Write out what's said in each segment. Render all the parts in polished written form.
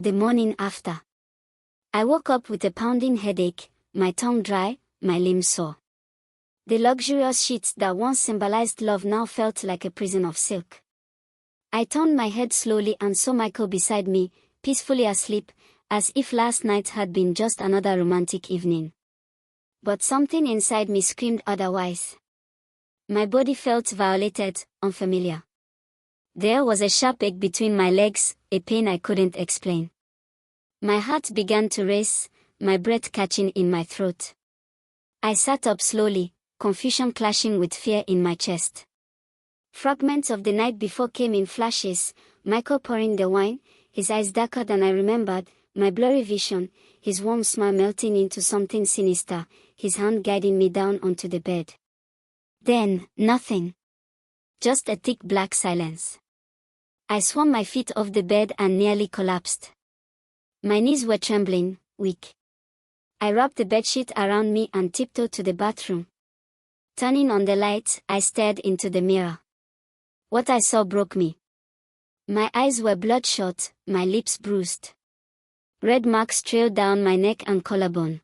The morning after, I woke up with a pounding headache, my tongue dry, my limbs sore. The luxurious sheets that once symbolized love now felt like a prison of silk. I turned my head slowly and saw Michael beside me, peacefully asleep, as if last night had been just another romantic evening. But something inside me screamed otherwise. My body felt violated, unfamiliar. There was a sharp ache between my legs, a pain I couldn't explain. My heart began to race, my breath catching in my throat. I sat up slowly, confusion clashing with fear in my chest. Fragments of the night before came in flashes, Michael pouring the wine, his eyes darker than I remembered, my blurry vision, his warm smile melting into something sinister, his hand guiding me down onto the bed. Then, nothing. Just a thick black silence. I swung my feet off the bed and nearly collapsed. My knees were trembling, weak. I wrapped the bedsheet around me and tiptoed to the bathroom. Turning on the light, I stared into the mirror. What I saw broke me. My eyes were bloodshot, my lips bruised. Red marks trailed down my neck and collarbone.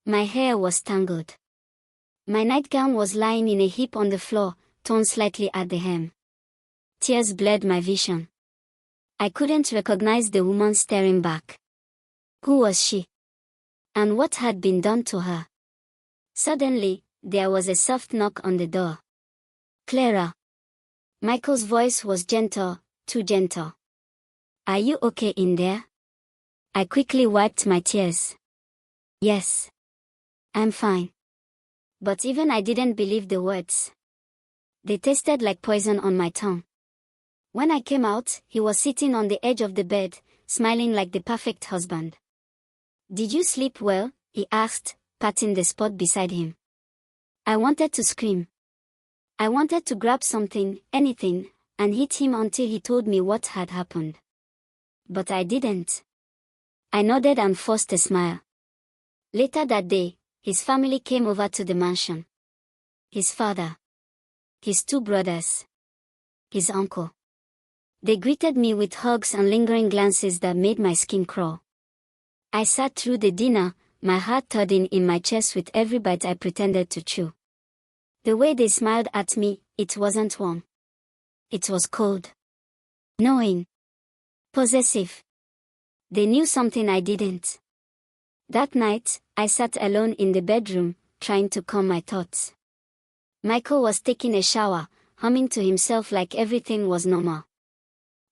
My hair was tangled. My nightgown was lying in a heap on the floor, torn slightly at the hem. Tears blurred my vision. I couldn't recognize the woman staring back. Who was she? And what had been done to her? Suddenly, there was a soft knock on the door. Clara. Michael's voice was gentle, too gentle. Are you okay in there? I quickly wiped my tears. Yes. I'm fine. But even I didn't believe the words. They tasted like poison on my tongue. When I came out, he was sitting on the edge of the bed, smiling like the perfect husband. Did you sleep well? He asked, patting the spot beside him. I wanted to scream. I wanted to grab something, anything, and hit him until he told me what had happened. But I didn't. I nodded and forced a smile. Later that day, his family came over to the mansion. His father. His two brothers. His uncle. They greeted me with hugs and lingering glances that made my skin crawl. I sat through the dinner, my heart thudding in my chest with every bite I pretended to chew. The way they smiled at me, it wasn't warm. It was cold. Knowing. Possessive. They knew something I didn't. That night, I sat alone in the bedroom, trying to calm my thoughts. Michael was taking a shower, humming to himself like everything was normal.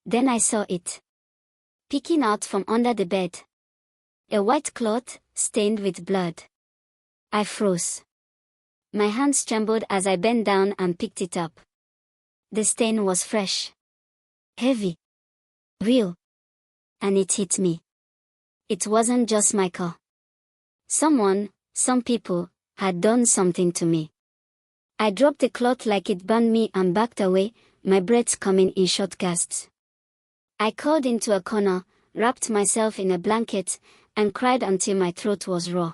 Then I saw it. Peeking out from under the bed. A white cloth, stained with blood. I froze. My hands trembled as I bent down and picked it up. The stain was fresh. Heavy. Real. And it hit me. It wasn't just Michael. Some people, had done something to me. I dropped the cloth like it burned me and backed away, my breath coming in short gasps. I curled into a corner, wrapped myself in a blanket, and cried until my throat was raw.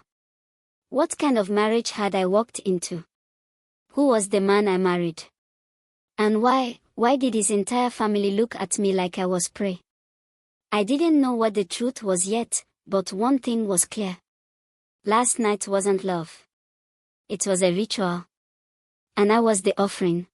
What kind of marriage had I walked into? Who was the man I married? And why did his entire family look at me like I was prey? I didn't know what the truth was yet, but one thing was clear. Last night wasn't love. It was a ritual. And I was the offering.